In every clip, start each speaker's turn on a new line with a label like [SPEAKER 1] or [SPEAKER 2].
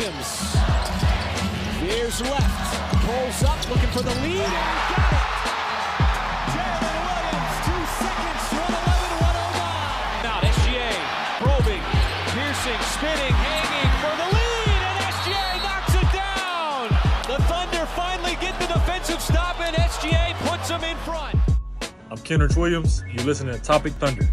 [SPEAKER 1] Williams veers left, pulls up, looking for the lead, and got it. Jalen Williams, 2 seconds, 1:11.109. Out, SGA, probing, piercing, spinning, hanging for the lead, and SGA knocks it down. The Thunder finally get the defensive stop, and SGA puts them in front.
[SPEAKER 2] I'm Kenrich Williams. You're listening to Topic Thunder.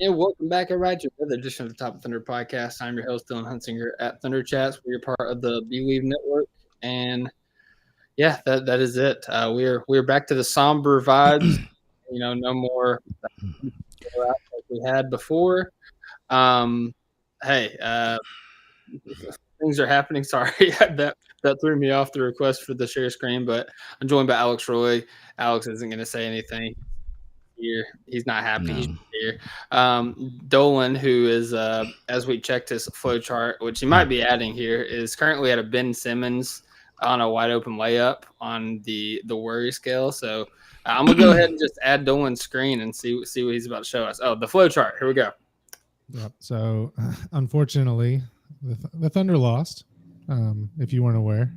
[SPEAKER 3] And welcome back, everybody, to another edition of the Top Thunder podcast. I'm your host, Dylan Hunsinger at Thunder Chats. We're part of the Believe Network, and yeah, that is it. We're back to the somber vibes. No more like we had before. Things are happening. Sorry, that threw me off the request for the share screen, but I'm joined by Alex Roy. Alex isn't going to say anything. Here. He's not happy. No. He's here. Dolan, who is, as we checked his flow chart, which he might be adding here, is currently at a Ben Simmons on a wide open layup on the worry scale. So I'm gonna go ahead and just add Dolan's screen and see what he's about to show us. Oh, the flow chart. Here we go.
[SPEAKER 4] Yep. So unfortunately, the Thunder lost. If you weren't aware,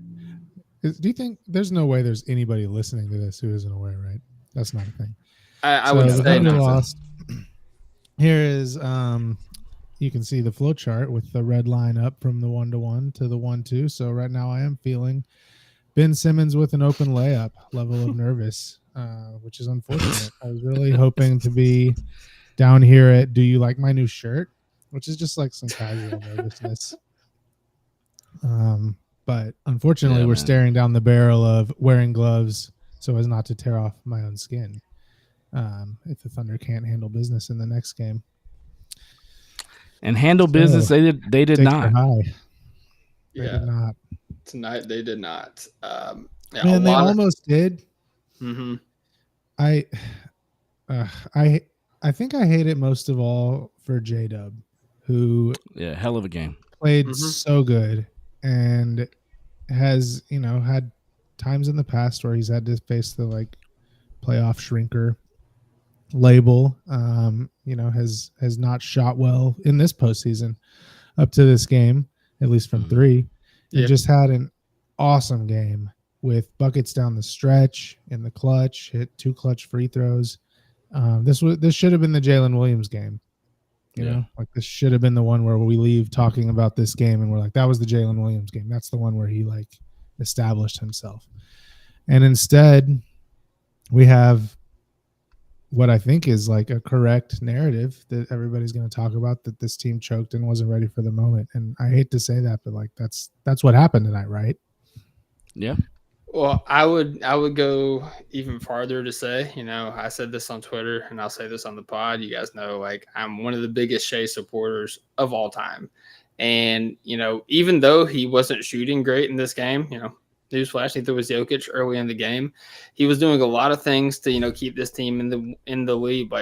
[SPEAKER 4] do you think there's no way there's anybody listening to this who isn't aware? Right? That's not a thing.
[SPEAKER 3] I would say
[SPEAKER 4] no. Lost. Here is you can see the flow chart with the red line up from the 1-1 to the 1-2. So right now I am feeling Ben Simmons with an open layup level of nervous, which is unfortunate. I was really hoping to be down here at "Do you like my new shirt?" which is just like some casual nervousness. But unfortunately, we're staring down the barrel of wearing gloves so as not to tear off my own skin. If the Thunder can't handle business in the next game,
[SPEAKER 5] and handle business, they did not.
[SPEAKER 4] They did not.
[SPEAKER 3] Tonight they did not.
[SPEAKER 4] Man, they almost did.
[SPEAKER 3] Mm-hmm.
[SPEAKER 4] I think I hate it most of all for J-Dub, who
[SPEAKER 5] hell of a game,
[SPEAKER 4] played so good and has had times in the past where he's had to face the playoff shrinker label. Has not shot well in this postseason up to this game, at least from three. It just had an awesome game with buckets down the stretch in the clutch, hit 2 clutch free throws. This should have been the Jalen Williams game. This should have been the one where we leave talking about this game and we're like, that was the Jalen Williams game. That's the one where he established himself. And instead we have what I think is a correct narrative that everybody's going to talk about, that this team choked and wasn't ready for the moment. And I hate to say that, but that's what happened tonight, right?
[SPEAKER 5] Yeah.
[SPEAKER 3] Well, I would go even farther to say, I said this on Twitter and I'll say this on the pod. You guys know, I'm one of the biggest Shai supporters of all time. And, even though he wasn't shooting great in this game, newsflash, I think there was Jokic early in the game. He was doing a lot of things to, keep this team in the lead.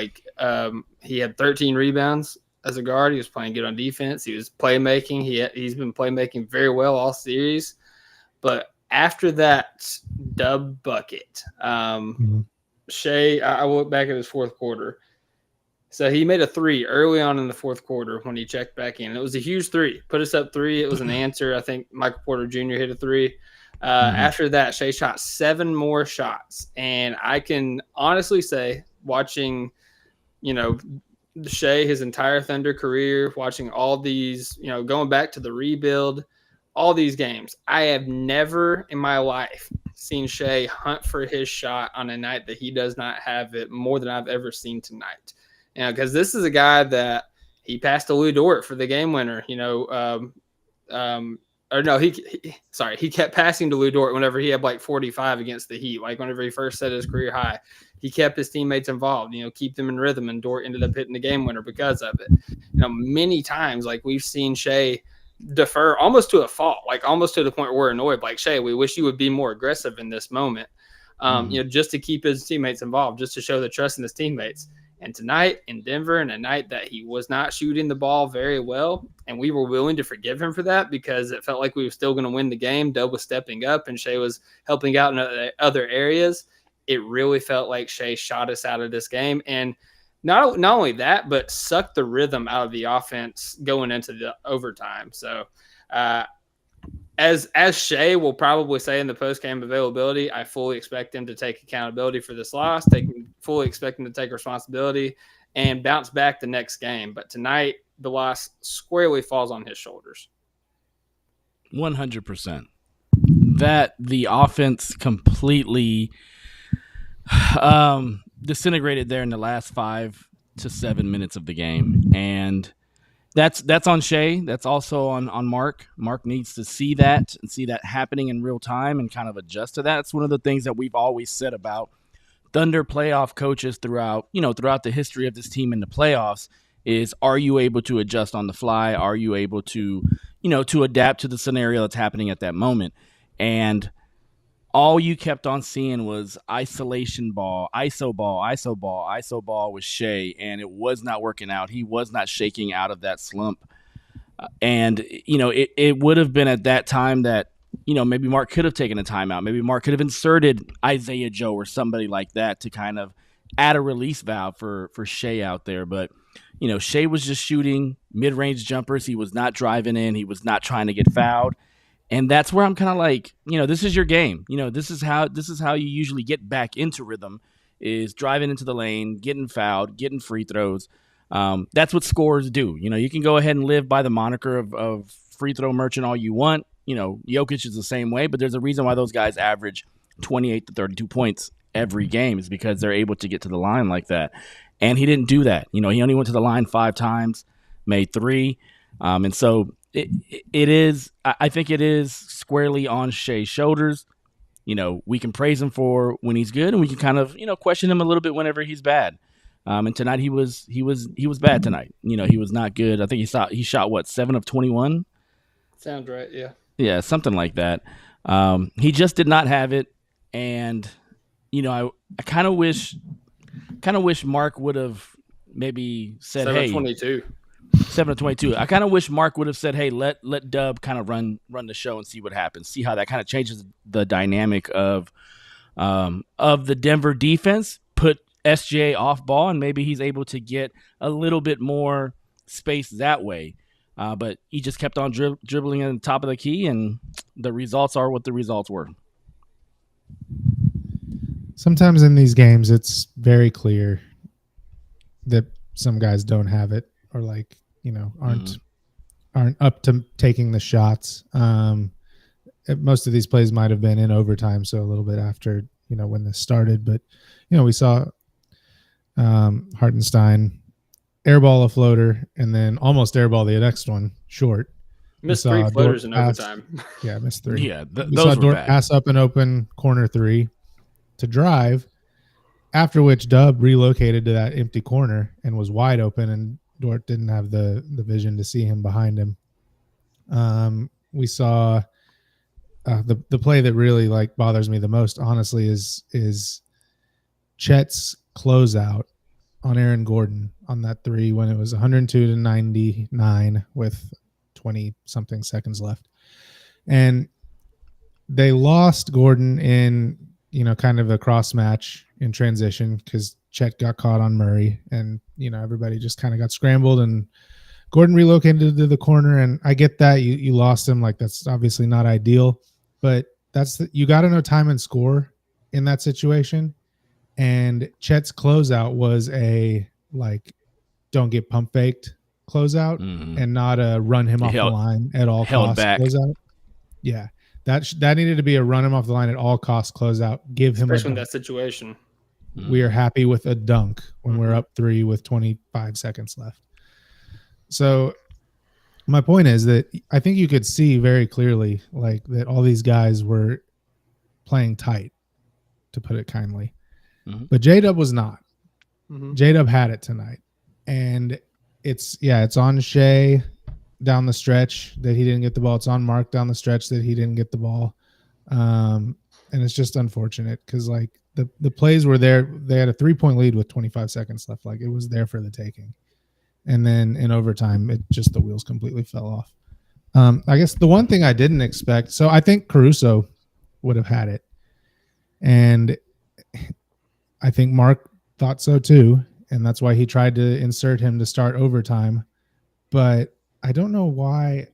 [SPEAKER 3] He had 13 rebounds as a guard. He was playing good on defense. He was playmaking. He's been playmaking very well all series. But after that dub bucket, Shai, I look back at his fourth quarter. So he made a 3 early on in the fourth quarter when he checked back in. It was a huge 3. Put us up 3. It was an answer. I think Michael Porter Jr. hit a 3. After that, Shai shot 7 more shots. And I can honestly say, watching, Shai, his entire Thunder career, watching all these, going back to the rebuild, all these games, I have never in my life seen Shai hunt for his shot on a night that he does not have it more than I've ever seen tonight. Because this is a guy that he passed to Lou Dort for the game winner, he kept passing to Lou Dort whenever he had 45 against the Heat. Whenever he first set his career high, he kept his teammates involved, keep them in rhythm, and Dort ended up hitting the game winner because of it. Many times, we've seen Shai defer almost to a fault, almost to the point where we're annoyed. Shai, we wish you would be more aggressive in this moment, just to keep his teammates involved, just to show the trust in his teammates. And tonight in Denver, and a night that he was not shooting the ball very well, and we were willing to forgive him for that because it felt like we were still going to win the game. Dub was stepping up and Shai was helping out in other areas. It really felt like Shai shot us out of this game. And Not only that, but suck the rhythm out of the offense going into the overtime. So, as Shai will probably say in the post-game availability, I fully expect him to take accountability for this loss. Fully expect him to take responsibility and bounce back the next game. But tonight, the loss squarely falls on his shoulders.
[SPEAKER 5] 100%. That the offense completely disintegrated there in the last 5 to 7 minutes of the game, and that's on Shai. That's also on Mark. Mark needs to see that and see that happening in real time and kind of adjust to that. It's one of the things that we've always said about Thunder playoff coaches throughout the history of this team in the playoffs is, are you able to adjust on the fly? Are you able to, to adapt to the scenario that's happening at that moment? And all you kept on seeing was isolation ball, ISO ball, ISO ball, ISO ball with Shai, and it was not working out. He was not shaking out of that slump. And, it would have been at that time that, maybe Mark could have taken a timeout. Maybe Mark could have inserted Isaiah Joe or somebody like that to kind of add a release valve for Shai out there. But, Shai was just shooting mid-range jumpers. He was not driving in. He was not trying to get fouled. And that's where I'm kind of like, this is your game. This is how you usually get back into rhythm, is driving into the lane, getting fouled, getting free throws. That's what scorers do. You can go ahead and live by the moniker of free throw merchant all you want. Jokic is the same way, but there's a reason why those guys average 28 to 32 points every game, is because they're able to get to the line like that. And he didn't do that. He only went to the line 5 times, made 3. And so I think it is squarely on Shai's shoulders. We can praise him for when he's good, and we can kind of, question him a little bit whenever he's bad. And tonight he was bad tonight. He was not good. I think he shot what, 7 of 21?
[SPEAKER 3] Sounds right. Yeah.
[SPEAKER 5] Yeah, something like that. He just did not have it, and I kind of wish Mark would have maybe said,
[SPEAKER 3] 7-22.
[SPEAKER 5] 7 of 22. I kind of wish Mark would have said, hey, let Dub kind of run the show and see what happens. See how that kind of changes the dynamic of the Denver defense. Put SGA off ball, and maybe he's able to get a little bit more space that way. But he just kept on dribbling at the top of the key, and the results are what the results were.
[SPEAKER 4] Sometimes in these games, it's very clear that some guys don't have it, or aren't up to taking the shots. Most of these plays might have been in overtime, so a little bit after when this started. But we saw Hartenstein airball a floater, and then almost airball the next one short.
[SPEAKER 3] Missed 3 floaters in overtime.
[SPEAKER 4] Yeah, missed 3.
[SPEAKER 5] Yeah,
[SPEAKER 4] we saw Dort pass up an open corner 3 to drive, after which Dub relocated to that empty corner and was wide open, and Dort didn't have the vision to see him behind him. We saw the play that really bothers me the most, honestly, is Chet's closeout on Aaron Gordon on that 3 when it was 102 to 99 with 20 something seconds left. And they lost Gordon in, kind of a cross match in transition, because Chet got caught on Murray, and, everybody just kind of got scrambled, and Gordon relocated to the corner. And I get that you lost him. That's obviously not ideal, but you got to know time and score in that situation. And Chet's closeout was a don't get pump faked closeout, and not a run him off the line at all costs closeout. Yeah, that needed to be a run him off the line at all costs closeout. Give him
[SPEAKER 3] especially in that situation.
[SPEAKER 4] We are happy with a dunk when we're up 3 with 25 seconds left. So my point is that I think you could see very clearly that all these guys were playing tight, to put it kindly. But J-Dub was not. J-Dub had it tonight. And it's on Shai down the stretch that he didn't get the ball. It's on Mark down the stretch that he didn't get the ball. And it's just unfortunate, because the plays were there. They had a 3-point lead with 25 seconds left. It was there for the taking. And then in overtime, the wheels completely fell off. I guess the one thing I didn't expect, so I think Caruso would have had it. And I think Mark thought so too. and that's why he tried to insert him to start overtime. But I don't know why.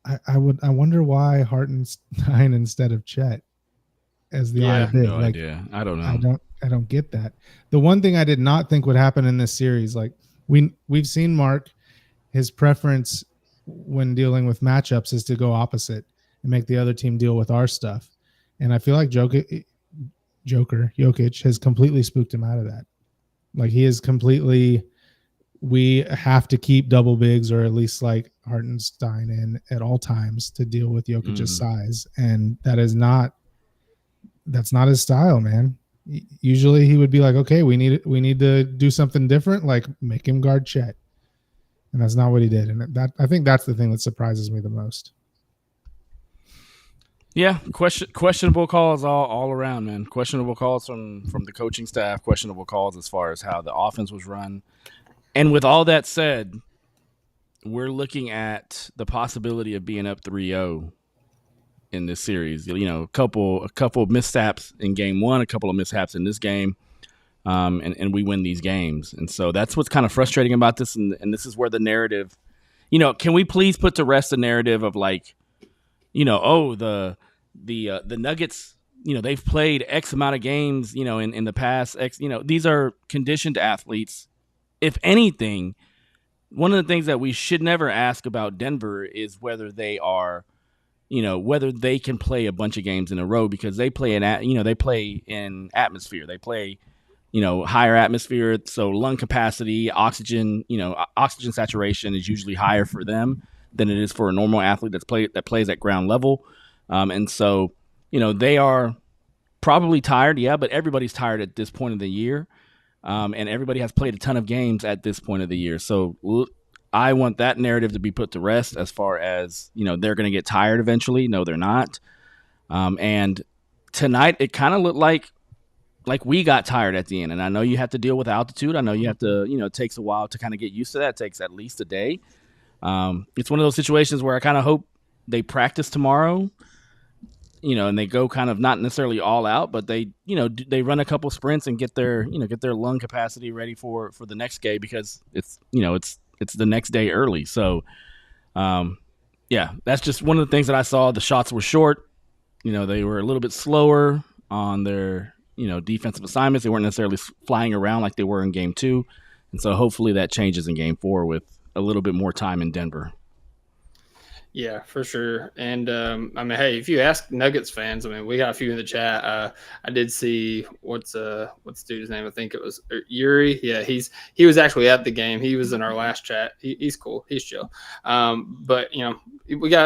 [SPEAKER 4] I wonder why Hartenstein instead of Chet as the
[SPEAKER 3] Yeah.
[SPEAKER 4] I big.
[SPEAKER 5] No
[SPEAKER 4] Like,
[SPEAKER 5] idea. I don't know.
[SPEAKER 4] I don't get that. The one thing I did not think would happen in this series, like we've seen Mark, his preference when dealing with matchups is to go opposite and make the other team deal with our stuff. And I feel like Jokic has completely spooked him out of that. Like he is completely, we have to keep double bigs or at least like Hartenstein in at all times to deal with Jokic's size. And that's not his style, man. Usually he would be like, okay, we need to do something different, like make him guard Chet. And that's not what he did. And I think that's the thing that surprises me the most.
[SPEAKER 5] Yeah, questionable calls all around, man. Questionable calls from the coaching staff, questionable calls as far as how the offense was run. And with all that said, we're looking at the possibility of being up 3-0 in this series. You know, a couple of mishaps in game one, a couple of mishaps in this game, and we win these games. And so that's what's kind of frustrating about this. And this is where the narrative, you know, can we please put to rest the narrative of like, you know, oh, the Nuggets, you know, they've played X amount of games, you know, in the past X, you know, these are conditioned athletes. If anything, one of the things that we should never ask about Denver is whether they are, you know, whether they can play a bunch of games in a row, because they play in atmosphere. They play, you know, higher atmosphere. So lung capacity, oxygen saturation is usually higher for them than it is for a normal athlete that plays at ground level. And so, you know, they are probably tired. Yeah, but everybody's tired at this point of the year. And everybody has played a ton of games at this point of the year. So I want that narrative to be put to rest as far as, you know, they're going to get tired eventually. No, they're not. And tonight it kind of looked like we got tired at the end. And I know you have to deal with altitude. I know you have to, you know, it takes a while to kind of get used to that. It takes at least a day. It's one of those situations where I kind of hope they practice tomorrow, you know, and they go kind of not necessarily all out, but they, you know, they run a couple sprints and get their lung capacity ready for the next game, because it's, you know, it's the next day early. So, yeah, that's just one of the things that I saw. The shots were short. You know, they were a little bit slower on their, you know, defensive assignments. They weren't necessarily flying around like they were in game 2. And so hopefully that changes in game 4 with a little bit more time in Denver.
[SPEAKER 3] Yeah, for sure. And I mean, hey, if you ask Nuggets fans, I mean, we got a few in the chat. I did see what's the dude's name? I think it was Yuri. Yeah, he was actually at the game. He was in our last chat. He's cool. He's chill. But you know,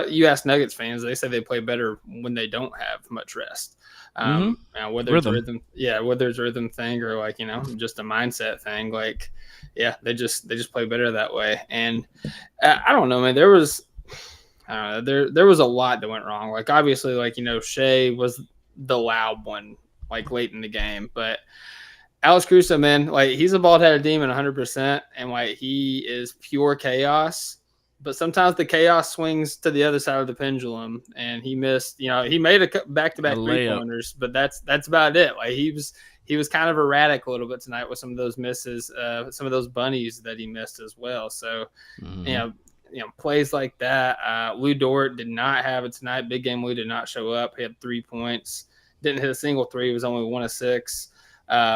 [SPEAKER 3] you ask Nuggets fans, they say they play better when they don't have much rest. Whether it's rhythm thing or like, you know, just a mindset thing. Like, yeah, they just play better that way. And I don't know, man. There was a lot that went wrong. Like, obviously, like, you know, Shai was the loud one, like, late in the game. But Alex Caruso, man, like, he's a bald-headed demon 100%, and, like, he is pure chaos. But sometimes the chaos swings to the other side of the pendulum, and he missed, you know, he made a back-to-back three-pointers, but that's about it. Like, he was kind of erratic a little bit tonight with some of those misses, some of those bunnies that he missed as well. So, you know, plays like that. Lou Dort did not have it tonight. Big game Lou did not show up. He had 3 points. Didn't hit a single three. He was only 1 of 6.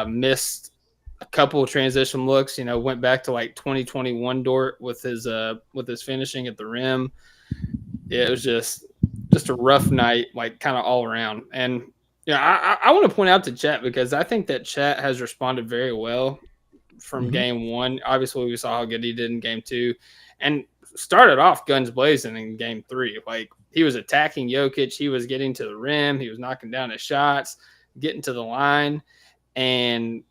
[SPEAKER 3] Missed a couple of transition looks. You know, went back to like 2021 Dort with his finishing at the rim. Yeah, it was just a rough night, like kind of all around. And yeah, I want to point out to Chet, because I think that Chet has responded very well from game 1. Obviously, we saw how good he did in game 2. And started off guns blazing in game 3. Like, he was attacking Jokic. He was getting to the rim. He was knocking down his shots, getting to the line. And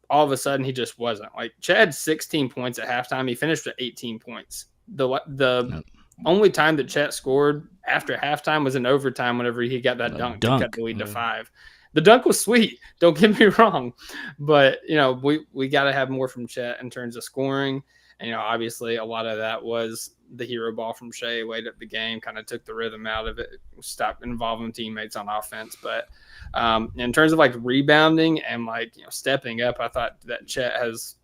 [SPEAKER 3] all of a sudden, he just wasn't. Like, Chet had 16 points at halftime. He finished with 18 points. The only time that Chet scored after halftime was in overtime whenever he got that dunk to cut the lead to 5. The dunk was sweet. Don't get me wrong. But, you know, we got to have more from Chet in terms of scoring. And, you know, obviously a lot of that was the hero ball from Shai late up the game, kind of took the rhythm out of it, stopped involving teammates on offense. But in terms of like rebounding and like, you know, stepping up, I thought that Chet has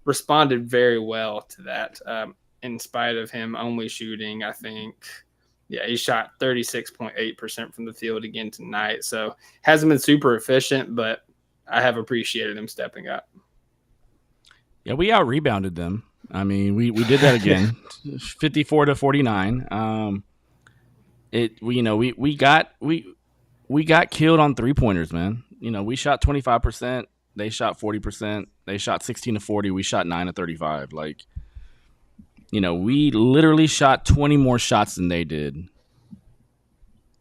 [SPEAKER 3] responded very well to that. In spite of him only shooting, I think, he shot 36.8% from the field again tonight. So hasn't been super efficient, but I have appreciated him stepping up.
[SPEAKER 5] Yeah, we out rebounded them. I mean, we did that again, 54-49. We got killed on 3-pointers, man. We shot 25%. They shot 40%. They shot 16-40. We shot 9-35. Like, we literally shot 20 more shots than they did.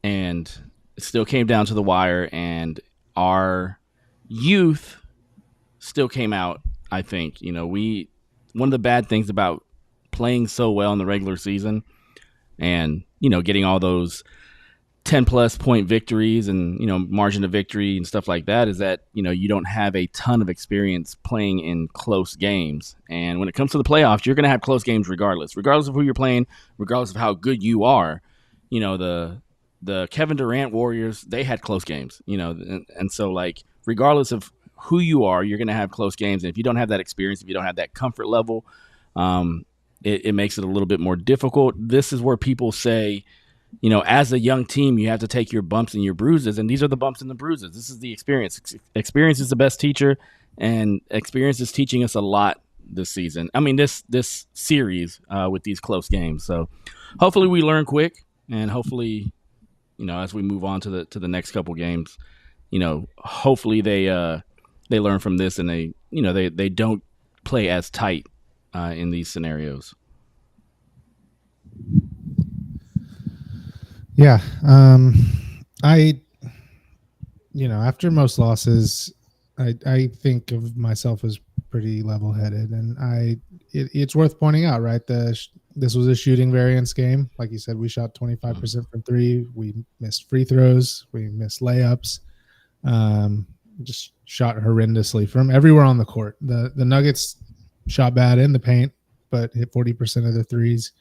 [SPEAKER 5] And it still came down to the wire. And our youth still came out, I think. One of the bad things about playing so well in the regular season and, getting all those 10-plus point victories and, margin of victory and stuff like that is that, you don't have a ton of experience playing in close games. And when it comes to the playoffs, you're going to have close games regardless of who you're playing, regardless of how good you are. The Kevin Durant Warriors, they had close games, and so, like, regardless of who you are, you're going to have close games. And if you don't have that experience, if you don't have that comfort level, it makes it a little bit more difficult. This is where people say, as a young team, you have to take your bumps and your bruises, and these are the bumps and the bruises. This is the experience. Experience is the best teacher, and experience is teaching us a lot this season. I mean, this series with these close games. So hopefully we learn quick, and hopefully, as we move on to the next couple games, hopefully they learn from this and they don't play as tight in these scenarios.
[SPEAKER 4] Yeah. After most losses, I think of myself as pretty level-headed, and it's worth pointing out, right? This was a shooting variance game. Like you said, we shot 25% from three. We missed free throws. We missed layups. Just shot horrendously from everywhere on the court. The Nuggets shot bad in the paint, but hit 40% of the threes.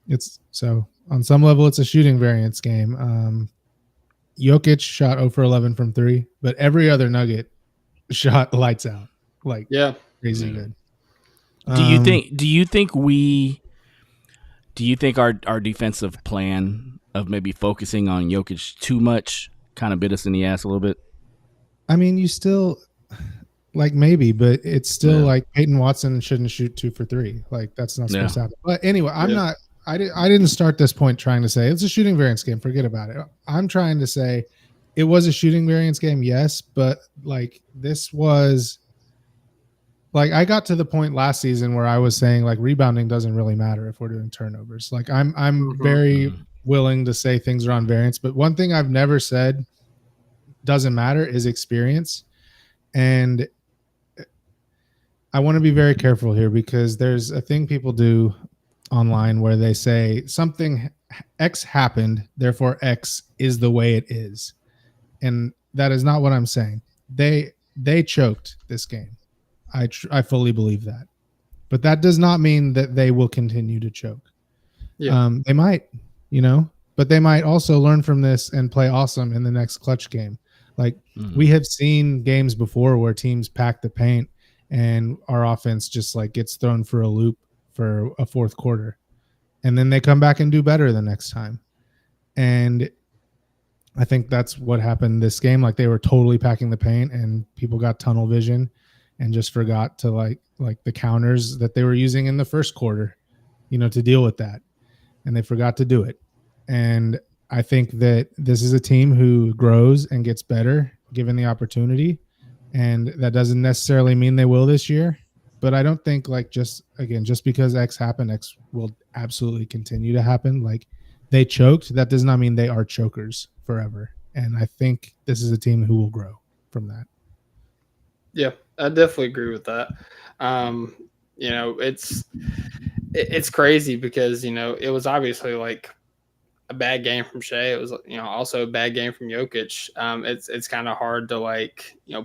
[SPEAKER 4] It's so on some level, it's a shooting variance game. Jokic shot 0 for 11 from three, but every other Nugget shot lights out, like crazy good.
[SPEAKER 5] Do you think our defensive plan of maybe focusing on Jokic too much kind of bit us in the ass a little bit?
[SPEAKER 4] I mean, you still maybe, but it's still like Peyton Watson shouldn't shoot 2 for 3. Like that's not supposed to happen. But anyway, I didn't start this point trying to say it's a shooting variance game. Forget about it. I'm trying to say it was a shooting variance game, yes, but this was I got to the point last season where I was saying rebounding doesn't really matter if we're doing turnovers. I'm very willing to say things are on variance, but one thing I've never said doesn't matter is experience. And I want to be very careful here because there's a thing people do online where they say something X happened, therefore X is the way it is. And that is not what I'm saying. They choked this game. I fully believe that. But that does not mean that they will continue to choke. Yeah. They might, but they might also learn from this and play awesome in the next clutch game. We have seen games before where teams pack the paint and our offense just gets thrown for a loop for a fourth quarter. And then they come back and do better the next time. And I think that's what happened this game. They were totally packing the paint and people got tunnel vision and just forgot to like the counters that they were using in the first quarter, to deal with that. And they forgot to do it. And I think that this is a team who grows and gets better given the opportunity. And that doesn't necessarily mean they will this year. But I don't think just because X happened, X will absolutely continue to happen. They choked. That does not mean they are chokers forever. And I think this is a team who will grow from that.
[SPEAKER 3] Yeah, I definitely agree with that. It's crazy because, it was obviously a bad game from Shai. It was, also a bad game from Jokic. It's kind of hard to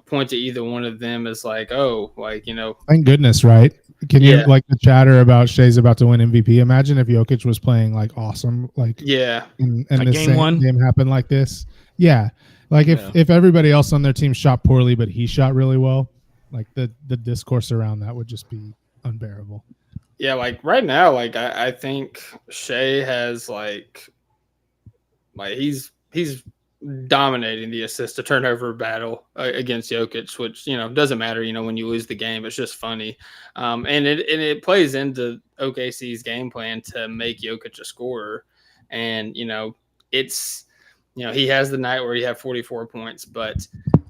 [SPEAKER 3] point to either one of them as
[SPEAKER 4] Thank goodness, right? Can you the chatter about Shai's about to win MVP? Imagine if Jokic was playing awesome, and the same game happened like this. Yeah, if everybody else on their team shot poorly, but he shot really well, Like the discourse around that would just be unbearable.
[SPEAKER 3] Yeah, like right now, like I think Shai has like he's dominating the assist to turnover battle against Jokic, which doesn't matter. When you lose the game, it's just funny, and it plays into OKC's game plan to make Jokic a scorer, and it's he has the night where he had 44 points, but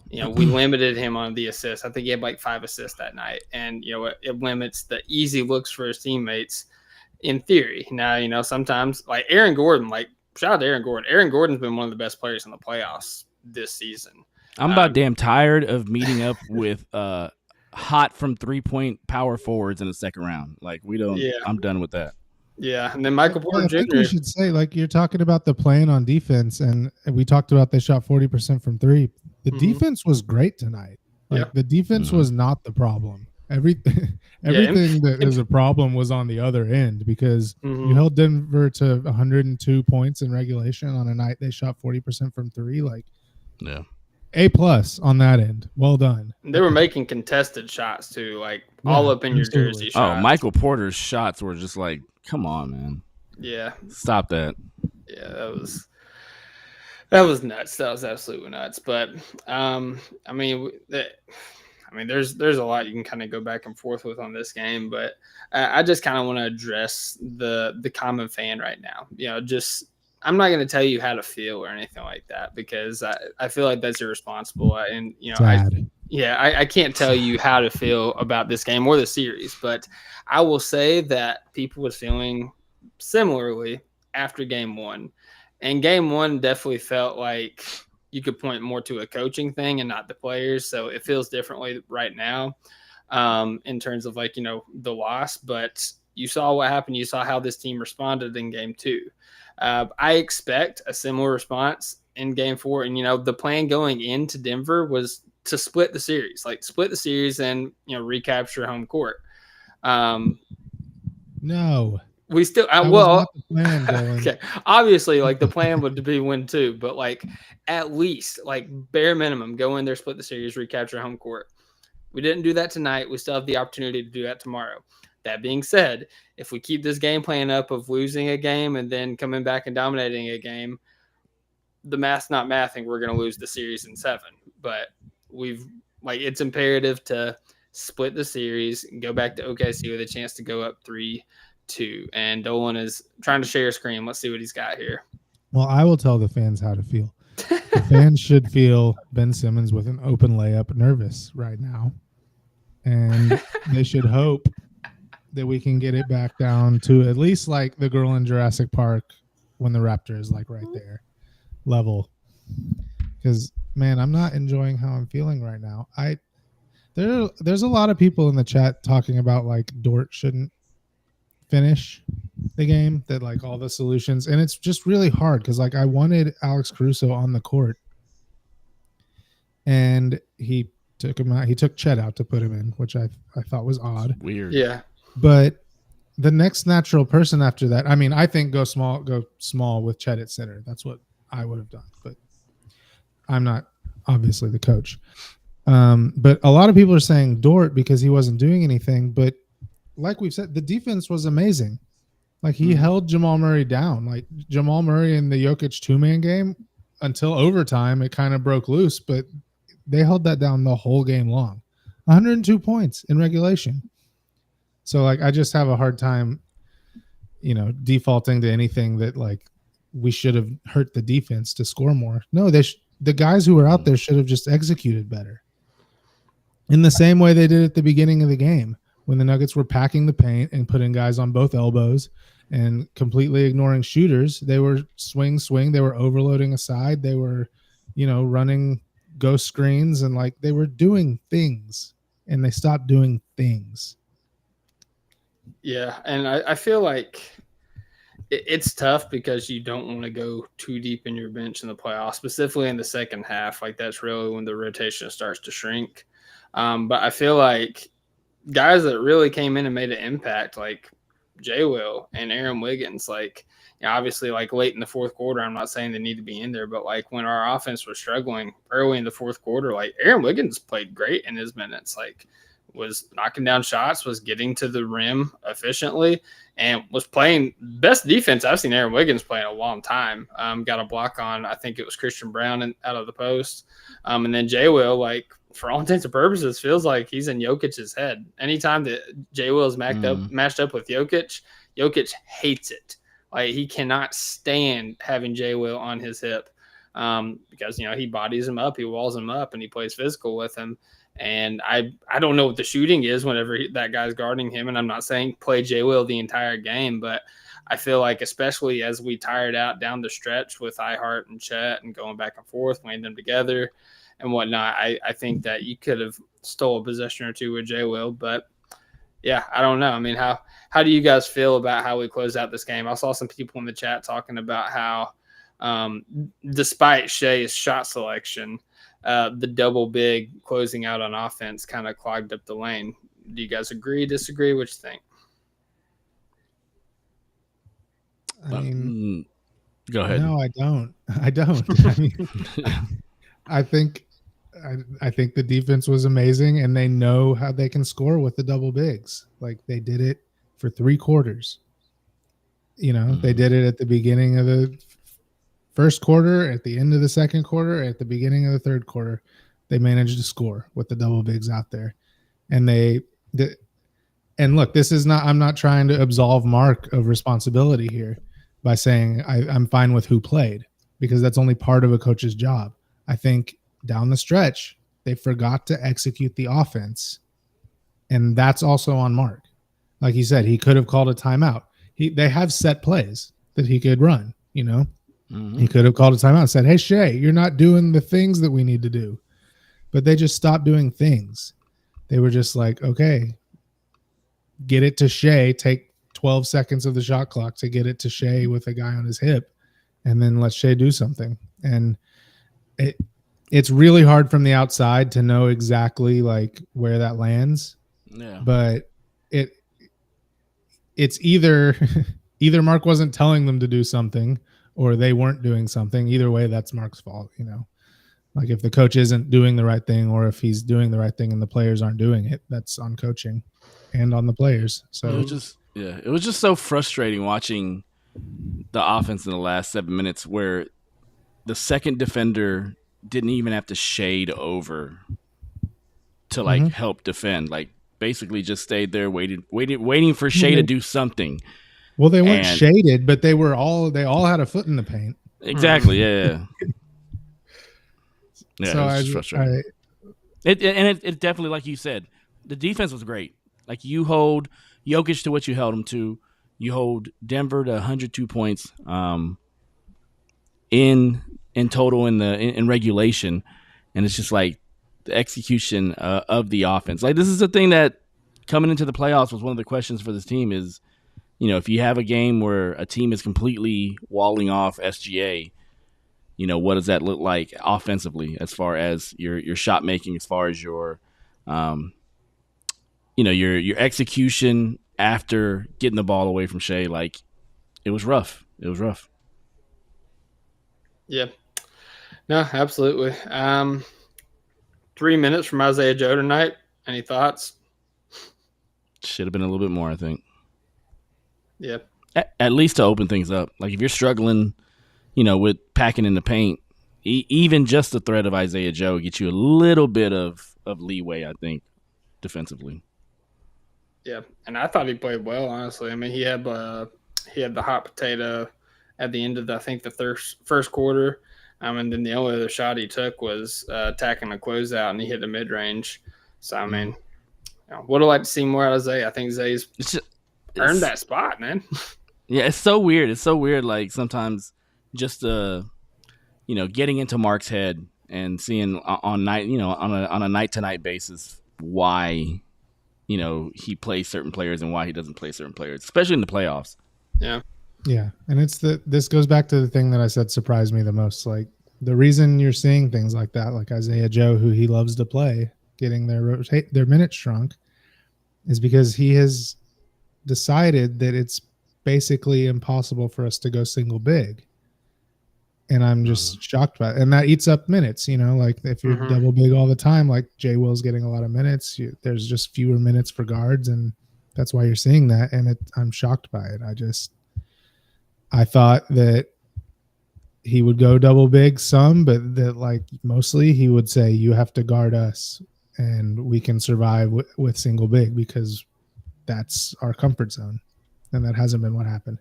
[SPEAKER 3] we limited him on the assists. I think he had like 5 assists that night, and it limits the easy looks for his teammates in theory. Now, sometimes like Aaron Gordon, like shout out to Aaron Gordon. Aaron Gordon's been one of the best players in the playoffs this season.
[SPEAKER 5] I'm about damn tired of meeting up with hot from 3-point power forwards in the second round. Like we don't. Yeah. I'm done with that.
[SPEAKER 3] Yeah, and then Michael Porter Jr.
[SPEAKER 4] I think we should say, like, you're talking about the plan on defense, and we talked about they shot 40% from 3. The defense was great tonight. Like the defense was not the problem. Everything that is a problem was on the other end, because you held Denver to 102 points in regulation on a night they shot 40% from 3. Like, A+ on that end. Well done.
[SPEAKER 3] They were making contested shots too, like all up in your jersey shots.
[SPEAKER 5] Oh, Michael Porter's shots were just like, come on, man.
[SPEAKER 3] Yeah.
[SPEAKER 5] Stop that.
[SPEAKER 3] Yeah, that was nuts. That was absolutely nuts. But there's a lot you can kind of go back and forth with on this game, but I just kind of want to address the common fan right now. I'm not going to tell you how to feel or anything like that, because I feel like that's irresponsible. And I can't tell you how to feel about this game or the series, but I will say that people were feeling similarly after game 1, and game 1 definitely felt like you could point more to a coaching thing and not the players. So it feels differently right now in terms of the loss, but you saw what happened. You saw how this team responded in game 2. I expect a similar response in game 4. And, the plan going into Denver was to split the series and, recapture home court.
[SPEAKER 4] No.
[SPEAKER 3] We still
[SPEAKER 4] not the plan, Dylan.
[SPEAKER 3] Okay. Obviously, the plan would be win 2, but at least bare minimum, go in there, split the series, recapture home court. We didn't do that tonight. We still have the opportunity to do that tomorrow. That being said, if we keep this game plan up of losing a game and then coming back and dominating a game, the math's not mathing. We're going to lose the series in 7. But it's imperative to split the series and go back to OKC with a chance to go up 3-2. And Dolan is trying to share a screen. Let's see what he's got here.
[SPEAKER 4] Well, I will tell the fans how to feel. The fans should feel Ben Simmons with an open layup nervous right now. And they should hope that we can get it back down to at least like the girl in Jurassic Park when the raptor is right there level. Because, man, I'm not enjoying how I'm feeling right now. There's a lot of people in the chat talking about Dort shouldn't finish the game, that all the solutions, and it's just really hard because I wanted Alex Caruso on the court, and he took him out. He took Chet out to put him in, which I thought was odd.
[SPEAKER 5] Weird.
[SPEAKER 3] Yeah.
[SPEAKER 4] But the next natural person after that, I think go small with Chet at center. That's what I would have done, but I'm not obviously the coach. But a lot of people are saying Dort because he wasn't doing anything, but like we've said, the defense was amazing. He held Jamal Murray down. Jamal Murray in the Jokic 2-man game, until overtime, it kind of broke loose, but they held that down the whole game long. 102 points in regulation. So I just have a hard time, defaulting to anything that we should have hurt the defense to score more. No, the guys who were out there should have just executed better. In the same way they did at the beginning of the game, when the Nuggets were packing the paint and putting guys on both elbows and completely ignoring shooters. They were swing. They were overloading a side. They were, running ghost screens, and they were doing things, and they stopped doing things.
[SPEAKER 3] Yeah, and I feel like it's tough because you don't want to go too deep in your bench in the playoffs, specifically in the second half. That's really when the rotation starts to shrink. But I feel like guys that really came in and made an impact, like J. Will and Aaron Wiggins, obviously, like late in the fourth quarter, I'm not saying they need to be in there, but like when our offense was struggling early in the fourth quarter, like Aaron Wiggins played great in his minutes, like was knocking down shots, was getting to the rim efficiently, and was playing best defense I've seen Aaron Wiggins play in a long time. Got a block on, I think it was Christian Brown out of the post. And then J Will, like, for all intents and purposes, feels like he's in Jokic's head. Anytime that J Will is matched up with Jokic, Jokic hates it. Like, he cannot stand having J Will on his hip because, he bodies him up, he walls him up, and he plays physical with him. And I don't know what the shooting is whenever that guy's guarding him. And I'm not saying play J Will the entire game, but I feel like especially as we tired out down the stretch with iHeart and Chet and going back and forth, playing them together and whatnot, I think that you could have stole a possession or two with J Will. But yeah, I don't know. I mean, how do you guys feel about how we closed out this game? I saw some people in the chat talking about how despite Shai's shot selection, the double big closing out on offense kind of clogged up the lane. Do you guys agree, disagree? What you think?
[SPEAKER 4] I mean,
[SPEAKER 5] go ahead.
[SPEAKER 4] No, I don't. I mean, I think the defense was amazing, and they know how they can score with the double bigs. Like, they did it for 3 quarters. They did it at the beginning of the first quarter, at the end of the second quarter, at the beginning of the third quarter. They managed to score with the double bigs out there. And and look, this is not, I'm not trying to absolve Mark of responsibility here by saying I'm fine with who played, because that's only part of a coach's job. I think down the stretch, they forgot to execute the offense. And that's also on Mark. Like he said, he could have called a timeout. They have set plays that he could run, Mm-hmm. He could have called a timeout and said, hey, Shai, you're not doing the things that we need to do. But they just stopped doing things. They were just like, okay, get it to Shai, take 12 seconds of the shot clock to get it to Shai with a guy on his hip, and then let Shai do something. And it's really hard from the outside to know exactly like where that lands.
[SPEAKER 5] Yeah.
[SPEAKER 4] But it's either Mark wasn't telling them to do something or they weren't doing something. Either way, that's Mark's fault, Like, if the coach isn't doing the right thing, or if he's doing the right thing and the players aren't doing it, that's on coaching and on the players. So
[SPEAKER 5] it was just so frustrating watching the offense in the last 7 minutes, where the second defender didn't even have to shade over to help defend. Like, basically just stayed there waiting for Shai to do something.
[SPEAKER 4] Well, they weren't shaded, but they all had a foot in the paint.
[SPEAKER 5] Exactly. Yeah. Yeah,
[SPEAKER 4] so
[SPEAKER 5] it was frustrating. It definitely, like you said, the defense was great. Like, you hold Jokic to what you held him to. You hold Denver to 102 points in total in regulation, and it's just like the execution of the offense. Like, this is the thing that coming into the playoffs was one of the questions for this team is, if you have a game where a team is completely walling off SGA, what does that look like offensively, as far as your shot making, as far as your your execution after getting the ball away from Shai? Like, it was rough.
[SPEAKER 3] Yeah. No, absolutely. 3 minutes from Isaiah Joe tonight. Any thoughts?
[SPEAKER 5] Should have been a little bit more, I think.
[SPEAKER 3] Yeah.
[SPEAKER 5] At least to open things up. Like, if you're struggling, with packing in the paint, even just the threat of Isaiah Joe gets you a little bit of leeway, I think, defensively.
[SPEAKER 3] Yeah, and I thought he played well, honestly. I mean, he had the hot potato at the end of the first quarter, and then the only other shot he took was attacking a closeout, and he hit the mid range. So I mean, would have liked to see more out of Zay. I think Zay's earned that spot, man.
[SPEAKER 5] Yeah, it's so weird. It's so weird. Like, sometimes just getting into Mark's head and seeing on a night to night basis why he plays certain players and why he doesn't play certain players, especially in the playoffs.
[SPEAKER 3] Yeah.
[SPEAKER 4] Yeah. And this goes back to the thing that I said surprised me the most. Like, the reason you're seeing things like that, like Isaiah Joe, who he loves to play, getting their minutes shrunk, is because he has decided that it's basically impossible for us to go single big. And I'm just shocked by it. And that eats up minutes, like if you're double big all the time, like Jay Will's getting a lot of minutes, there's just fewer minutes for guards. And that's why you're seeing that. And I'm shocked by it. I thought that he would go double big some, but that like mostly he would say, you have to guard us and we can survive with single big because that's our comfort zone. And that hasn't been what happened.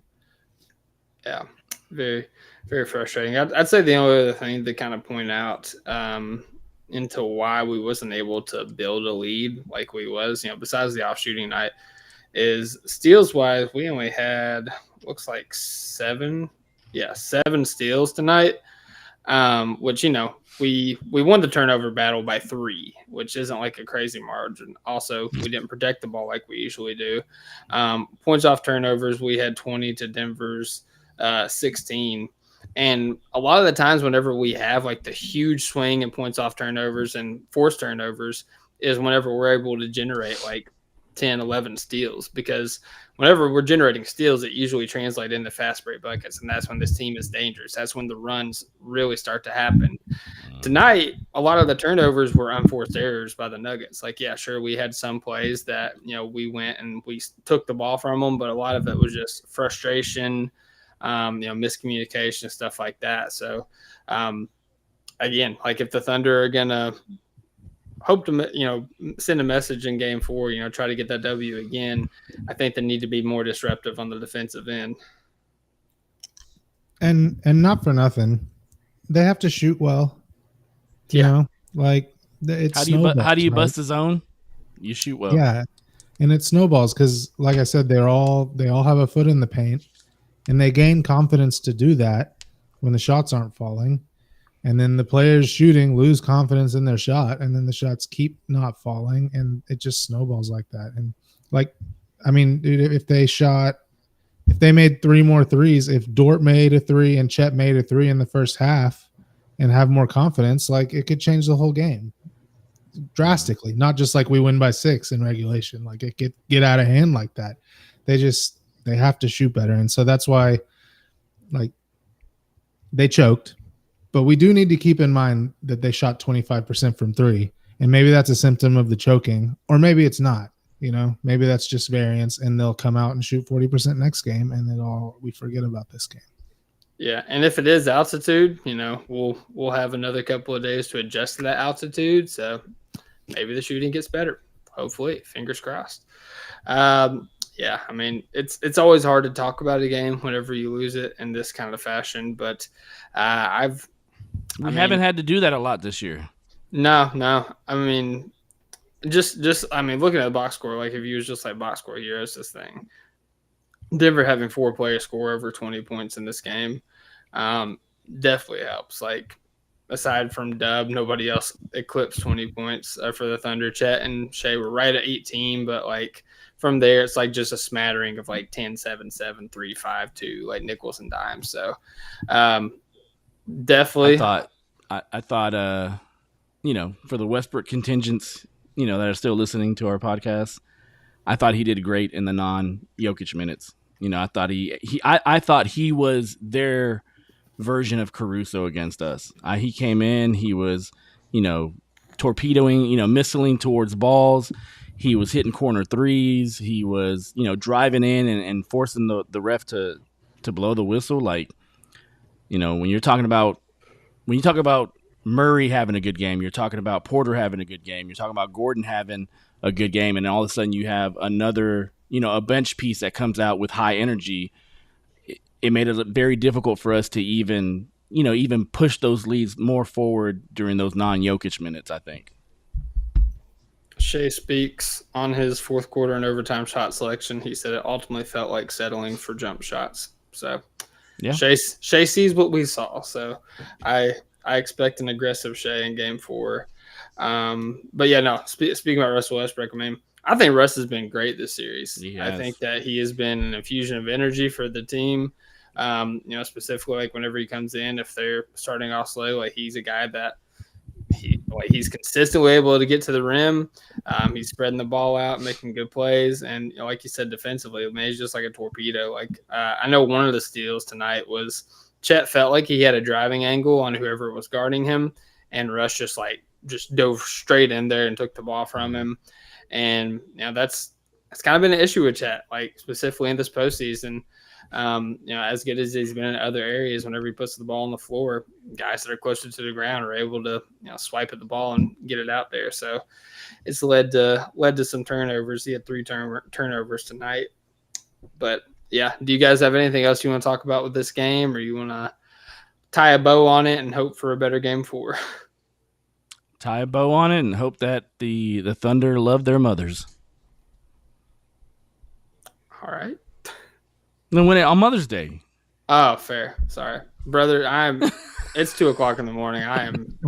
[SPEAKER 3] Yeah. Very, very frustrating. I'd say the only other thing to kind of point out into why we wasn't able to build a lead like we was, besides the off shooting night, is steals wise, we only had looks like seven steals tonight. Which we won the turnover battle by 3, which isn't like a crazy margin. Also, we didn't protect the ball like we usually do. Points off turnovers, we had 20 to Denver's 16. And a lot of the times whenever we have like the huge swing in points off turnovers and forced turnovers is whenever we're able to generate like 10, 11 steals, because whenever we're generating steals, it usually translates into fast break buckets. And that's when this team is dangerous. That's when the runs really start to happen. Tonight, a lot of the turnovers were unforced errors by the Nuggets. Like, yeah, sure, we had some plays that, we went and we took the ball from them, but a lot of it was just frustration, miscommunication, stuff like that. So, again, like if the Thunder are going to hope to, send a message in game 4, try to get that W again, I think they need to be more disruptive on the defensive end.
[SPEAKER 4] And not for nothing, they have to shoot well. Like it's
[SPEAKER 5] how do you bust a zone? You shoot well.
[SPEAKER 4] Yeah, and it snowballs because, like I said, they all have a foot in the paint, and they gain confidence to do that when the shots aren't falling, and then the players shooting lose confidence in their shot, and then the shots keep not falling, and it just snowballs like that. And like, I mean, dude, if they made 3 more threes, if Dort made a 3 and Chet made a 3 in the first half and have more confidence, like it could change the whole game drastically. Not just like we win by 6 in regulation, like it could get out of hand like that. They have to shoot better. And so that's why like they choked, but we do need to keep in mind that they shot 25% from 3. And maybe that's a symptom of the choking, or maybe it's not. Maybe that's just variance, and they'll come out and shoot 40% next game, and then we forget about this game.
[SPEAKER 3] Yeah, and if it is altitude, we'll have another couple of days to adjust to that altitude. So maybe the shooting gets better. Hopefully, fingers crossed. Yeah, I mean, it's always hard to talk about a game whenever you lose it in this kind of fashion, but
[SPEAKER 5] we haven't had to do that a lot this year.
[SPEAKER 3] No. I mean, just looking at the box score, like if you was just like box score heroes, this thing, Denver having 4 players score over 20 points in this game definitely helps. Like aside from Dub, nobody else eclipsed 20 points for the Thunder. Chet and Shai were right at 18, but like from there, it's like just a smattering of like 10, 7, 7, 3, 5, 2, like nickels and dimes. So definitely.
[SPEAKER 5] I thought, for the Westbrook contingents, that are still listening to our podcast, I thought he did great in the non-Jokic minutes. I thought he was their version of Caruso against us. He came in, he was, torpedoing, missiling towards balls. He was hitting corner threes. He was, driving in and forcing the ref to blow the whistle. Like, when you talk about Murray having a good game, you're talking about Porter having a good game, you're talking about Gordon having a good game, and all of a sudden you have another, a bench piece that comes out with high energy. It made it very difficult for us to even push those leads more forward during those non-Jokic minutes, I think.
[SPEAKER 3] Shai speaks on his fourth quarter and overtime shot selection. He said it ultimately felt like settling for jump shots. So yeah, Shai sees what we saw. So I expect an aggressive Shai in game 4. But yeah, no, speaking about Russell Westbrook, I think Russ has been great this series. I think that he has been an infusion of energy for the team. Specifically like whenever he comes in, if they're starting off slow, like he's a guy that he's consistently able to get to the rim. He's spreading the ball out, making good plays, and like you said, defensively, man, he's just like a torpedo. Like I know one of the steals tonight was Chet felt like he had a driving angle on whoever was guarding him, and Rush just dove straight in there and took the ball from him. And that's kind of been an issue with Chet, like specifically in this postseason. As good as he's been in other areas, whenever he puts the ball on the floor, guys that are closer to the ground are able to swipe at the ball and get it out there. So it's led to some turnovers. He had 3 turnovers tonight. But yeah, do you guys have anything else you want to talk about with this game, or you want to tie a bow on it and hope for a better game 4?
[SPEAKER 5] Tie a bow on it and hope that the Thunder love their mothers.
[SPEAKER 3] All right.
[SPEAKER 5] Then win it on Mother's Day.
[SPEAKER 3] Oh, fair. Sorry, brother. It's 2:00 in the morning.
[SPEAKER 4] I didn't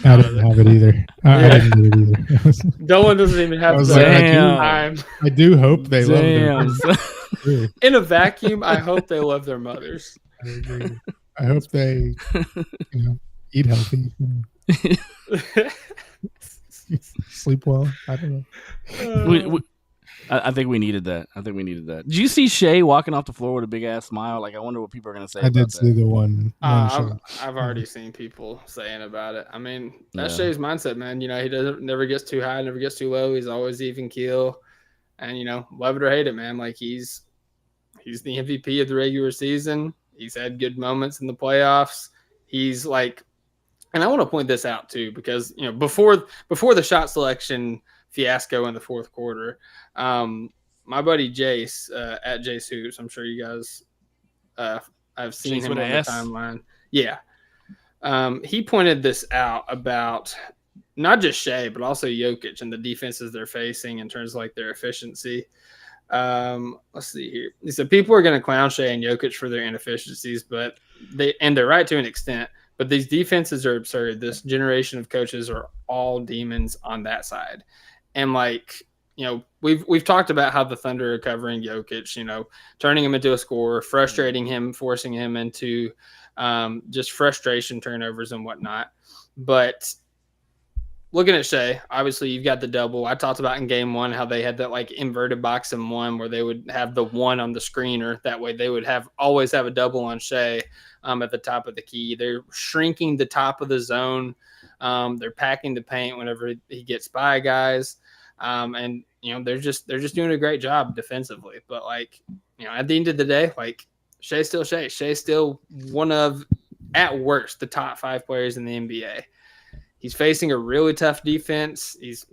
[SPEAKER 4] have it either. I didn't do it either.
[SPEAKER 3] Dolan doesn't even have
[SPEAKER 5] time.
[SPEAKER 4] I do hope they love their mothers.
[SPEAKER 3] In a vacuum, I hope they love their mothers.
[SPEAKER 4] I agree. I hope they eat healthy. Sleep well. I don't know.
[SPEAKER 5] I think we needed that. Did you see Shai walking off the floor with a big ass smile? Like, I wonder what people are going to say.
[SPEAKER 4] I did see the one shot.
[SPEAKER 3] I've already seen people saying about it. I mean, that's Shai's mindset, man. He never gets too high, never gets too low. He's always even keel, and love it or hate it, man. Like he's the MVP of the regular season. He's had good moments in the playoffs. He's like, and I want to point this out too, because before the shot selection fiasco in the fourth quarter, my buddy Jace at Jace Hoops, I'm sure you guys I've seen him on the timeline. Yeah. He pointed this out about not just Shai, but also Jokic and the defenses they're facing in terms of like their efficiency. Let's see here. He said people are going to clown Shai and Jokic for their inefficiencies, but they're right to an extent. But these defenses are absurd. This generation of coaches are all demons on that side. And we've talked about how the Thunder are covering Jokic, turning him into a scorer, frustrating him, forcing him into just frustration, turnovers, and whatnot. But looking at Shai, obviously you've got the double. I talked about in game 1 how they had that like inverted box in 1 where they would have the 1 on the screener. That way they would always have a double on Shai at the top of the key. They're shrinking the top of the zone. They're packing the paint whenever he gets by guys. And they're just doing a great job defensively. But at the end of the day, Shai's still Shai. Shai's still one of, at worst, the top 5 players in the NBA. He's facing a really tough defense. He's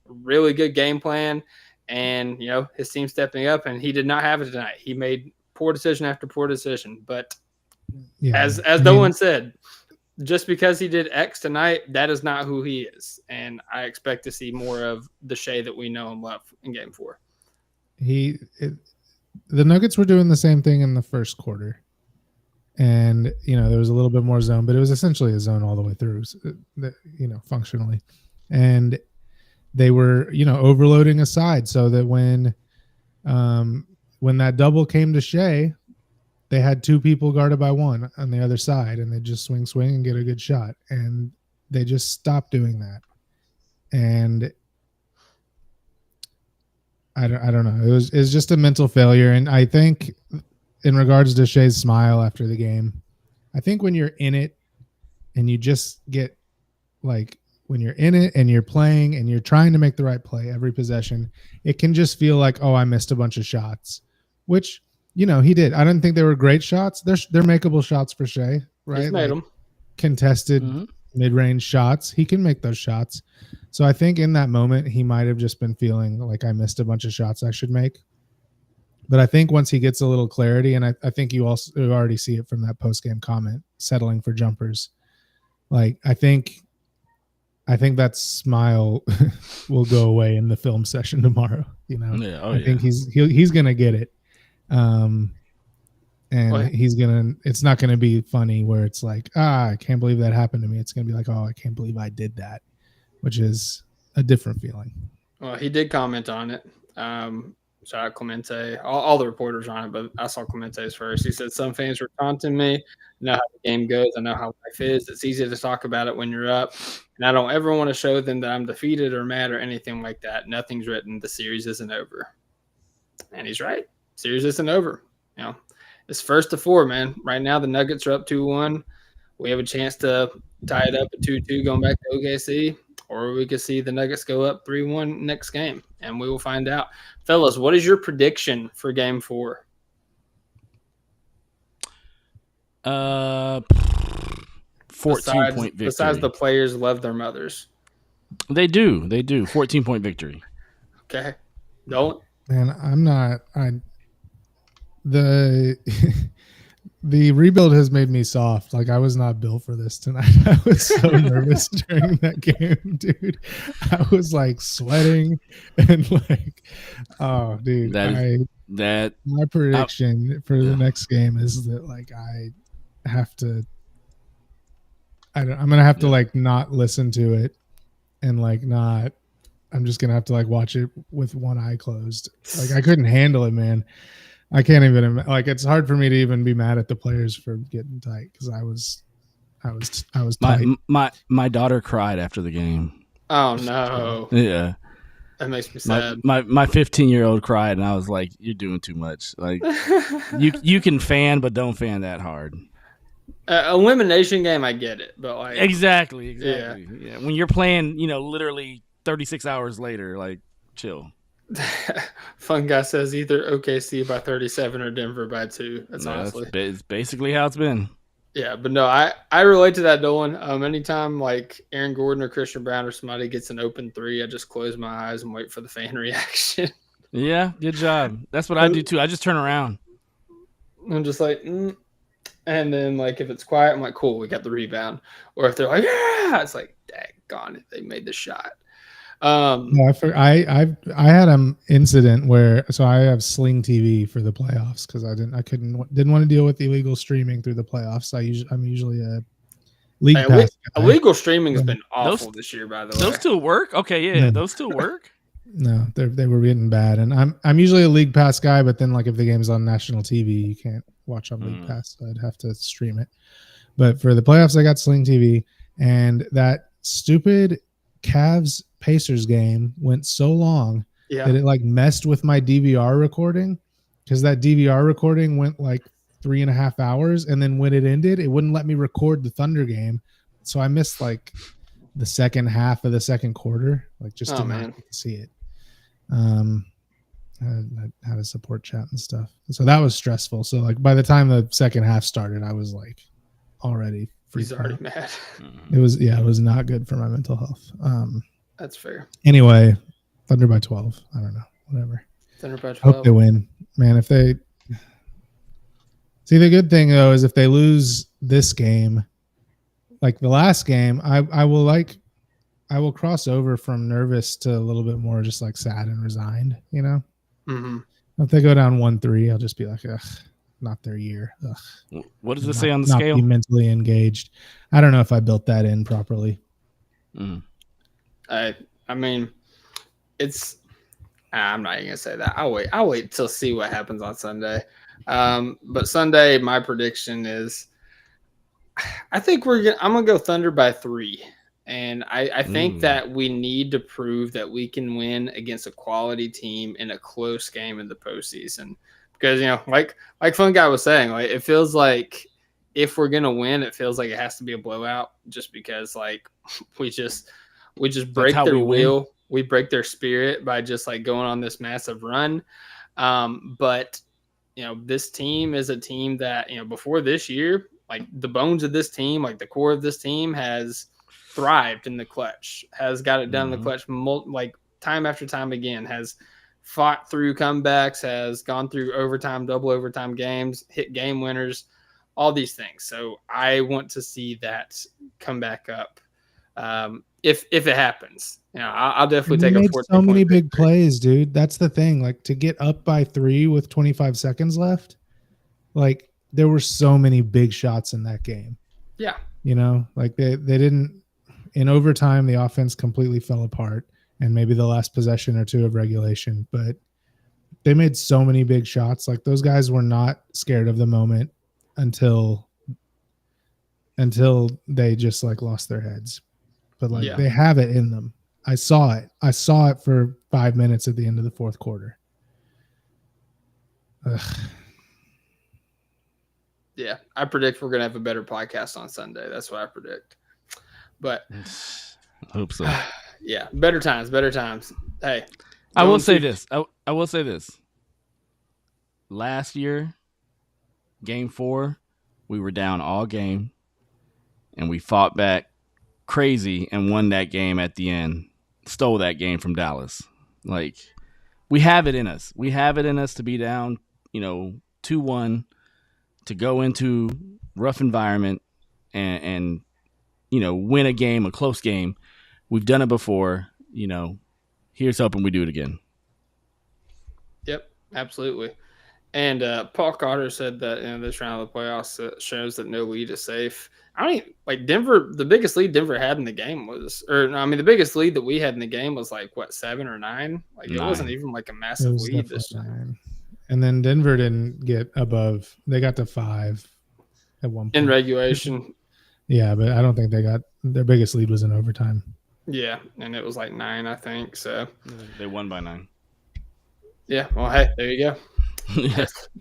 [SPEAKER 3] really good game plan, and his team stepping up. And he did not have it tonight. He made poor decision after poor decision. But as Dolan said, just because he did X tonight, that is not who he is. And I expect to see more of the Shai that we know and love in game 4.
[SPEAKER 4] The Nuggets were doing the same thing in the first quarter. And, there was a little bit more zone, but it was essentially a zone all the way through, functionally. And they were, overloading a side so that when that double came to Shai, they had 2 people guarded by 1 on the other side, and they just swing and get a good shot. And they just stopped doing that. And I don't know. It was just a mental failure. And I think in regards to Shai's smile after the game, I think when you're in it and you just get when you're in it and you're playing and you're trying to make the right play every possession, it can just feel like, oh, I missed a bunch of shots, which, he did. I don't think they were great shots. They're makeable shots for Shai, right?
[SPEAKER 3] He's made them.
[SPEAKER 4] Contested mid-range shots. He can make those shots. So I think in that moment, he might have just been feeling like I missed a bunch of shots I should make. But I think once he gets a little clarity, and I think you already see it from that post-game comment, settling for jumpers. I think that smile will go away in the film session tomorrow. I think he's gonna get it. It's not gonna be funny where it's like, I can't believe that happened to me. It's gonna be like, oh, I can't believe I did that, which is a different feeling.
[SPEAKER 3] Well, he did comment on it. shout out Clemente. All the reporters on it, but I saw Clemente's first. He said some fans were taunting me. I know how the game goes. I know how life is. It's easy to talk about it when you're up, and I don't ever want to show them that I'm defeated or mad or anything like that. Nothing's written. The series isn't over, and he's right. Series isn't over. You know, it's 1-4, man. Right now the Nuggets are up 2-1. We have a chance to tie it up at 2-2 going back to OKC, or we could see the Nuggets go up 3-1 next game, and we will find out. Fellas, what is your prediction for Game 4?
[SPEAKER 5] 14-point victory.
[SPEAKER 3] Besides the players love their mothers.
[SPEAKER 5] They do. 14-point victory.
[SPEAKER 3] Okay. Don't.
[SPEAKER 4] Man, I'm not. The rebuild has made me soft. Like, I was not built for this tonight. I was so nervous during that game, dude. I was like sweating and like, oh, dude. My prediction for the next game is that like I'm gonna have to like not listen to it and like not. I'm just gonna have to like watch it with one eye closed. Like, I couldn't handle it, man. I can't even like. It's hard for me to even be mad at the players for getting tight because I was tight.
[SPEAKER 5] My daughter cried after the game.
[SPEAKER 3] Oh no!
[SPEAKER 5] Yeah,
[SPEAKER 3] that makes me sad.
[SPEAKER 5] My 15-year-old cried, and I was like, "You're doing too much. Like, you can fan, but don't fan that hard."
[SPEAKER 3] Elimination game, I get it, but like
[SPEAKER 5] exactly. Yeah. When you're playing, literally 36 hours later, like, chill.
[SPEAKER 3] Fun guy says either OKC by 37 or Denver by 2. That's honestly
[SPEAKER 5] it's basically how it's been.
[SPEAKER 3] Yeah, but no, I relate to that, Dolan. Anytime like Aaron Gordon or Christian Brown or somebody gets an open 3, I just close my eyes and wait for the fan reaction.
[SPEAKER 5] Yeah, good job. That's what I do too. I just turn around.
[SPEAKER 3] I'm just like, and then like if it's quiet, I'm like, cool, we got the rebound. Or if they're like, yeah, it's like, daggone it, they made the shot.
[SPEAKER 4] I had an incident where I have Sling TV for the playoffs because I didn't want to deal with illegal streaming through the playoffs. I'm usually a league pass guy.
[SPEAKER 3] Illegal streaming has been awful this year, by the way.
[SPEAKER 5] Those still work? Okay, yeah, those still work.
[SPEAKER 4] No, they were getting bad, and I'm usually a league pass guy, but then like if the game's on national TV, you can't watch on league pass, so I'd have to stream it. But for the playoffs, I got Sling TV, and that stupid Cavs Pacers game went so long that it like messed with my DVR recording because that DVR recording went like 3.5 hours, and then when it ended, it wouldn't let me record the Thunder game, so I missed like the second half of the second quarter. Like, just did not get to see it. I had a support chat and stuff, so that was stressful. So like by the time the second half started, I was like already.
[SPEAKER 3] He's already mad.
[SPEAKER 4] It was not good for my mental health.
[SPEAKER 3] That's fair.
[SPEAKER 4] Anyway, Thunder by 12. I don't know. Whatever.
[SPEAKER 3] Thunder by 12.
[SPEAKER 4] Hope they win. Man, if they see, the good thing though is if they lose this game, like the last game, I will cross over from nervous to a little bit more just like sad and resigned,
[SPEAKER 3] Mm-hmm.
[SPEAKER 4] If they go down 1-3, I'll just be like, ugh. Not their year. Ugh.
[SPEAKER 5] What does it say on the scale?
[SPEAKER 4] Be mentally engaged. I don't know if I built that in properly.
[SPEAKER 3] I mean, it's. I'm not even gonna say that. I'll wait till see what happens on Sunday. But Sunday, my prediction is, I think I'm gonna go Thunder by 3, and I think that we need to prove that we can win against a quality team in a close game in the postseason. Because, like Fun Guy was saying, like it feels like if we're gonna win, it feels like it has to be a blowout. Just because, like we just break their will, we break their spirit by just like going on this massive run. But this team is a team that before this year, like the bones of this team, like the core of this team, has thrived in the clutch, has got it done in the clutch, like time after time again, has fought through comebacks, has gone through overtime, double overtime games, hit game winners, all these things. So I want to see that come back up. If it happens, I'll definitely take a 14.
[SPEAKER 4] So many big plays, dude. That's the thing. Like to get up by 3 with 25 seconds left, like there were so many big shots in that game.
[SPEAKER 3] Yeah.
[SPEAKER 4] Like they didn't, in overtime, the offense completely fell apart. And maybe the last possession or two of regulation, but they made so many big shots. Like those guys were not scared of the moment until they just like lost their heads. But like they have it in them. I saw it. I saw it for 5 minutes at the end of the fourth quarter. Ugh.
[SPEAKER 3] Yeah, I predict we're gonna have a better podcast on Sunday. That's what I predict. But
[SPEAKER 5] I hope so.
[SPEAKER 3] Yeah, better times. Hey,
[SPEAKER 5] I will say this. I will say this. Last year, game 4, we were down all game, and we fought back crazy and won that game at the end. Stole that game from Dallas. Like, we have it in us. We have it in us to be down, 2-1, to go into rough environment and win a game, a close game. We've done it before. Here's hoping we do it again.
[SPEAKER 3] Yep, absolutely. And Paul Carter said that this round of the playoffs shows that no lead is safe. I mean, like Denver, the biggest lead Denver had in the game the biggest lead that we had in the game was 7 or 9. Like 9. It wasn't even like a massive lead this time.
[SPEAKER 4] And then Denver didn't get above. They got to 5 at one point
[SPEAKER 3] in regulation.
[SPEAKER 4] Yeah, but I don't think they got their biggest lead was in overtime.
[SPEAKER 3] Yeah, and it was 9, I think. So
[SPEAKER 5] they won by 9.
[SPEAKER 3] Yeah. Well, hey, there you go.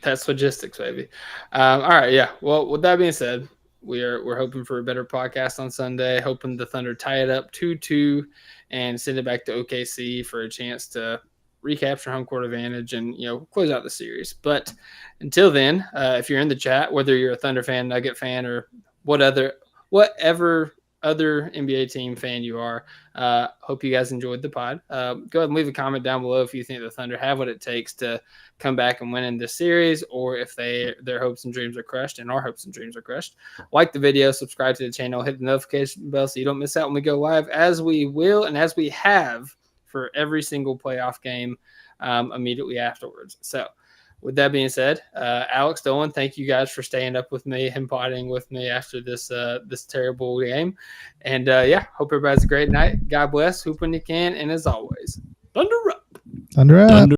[SPEAKER 3] That's logistics, baby. All right. Yeah. Well, with that being said, we're hoping for a better podcast on Sunday. Hoping the Thunder tie it up 2-2 and send it back to OKC for a chance to recapture home court advantage and close out the series. But until then, if you're in the chat, whether you're a Thunder fan, Nugget fan, or whatever other NBA team fan you are, hope you guys enjoyed the pod. Go ahead and leave a comment down below if you think the Thunder have what it takes to come back and win in this series, or if their hopes and dreams are crushed, and our hopes and dreams are crushed. Like the video, subscribe to the channel, hit the notification bell so you don't miss out when we go live, as we will and as we have for every single playoff game immediately afterwards. So with that being said, Alex, Dolan, thank you guys for staying up with me and potting with me after this terrible game. And hope everybody has a great night. God bless. Hoop when you can. And as always, Thunder up.
[SPEAKER 4] Thunder up.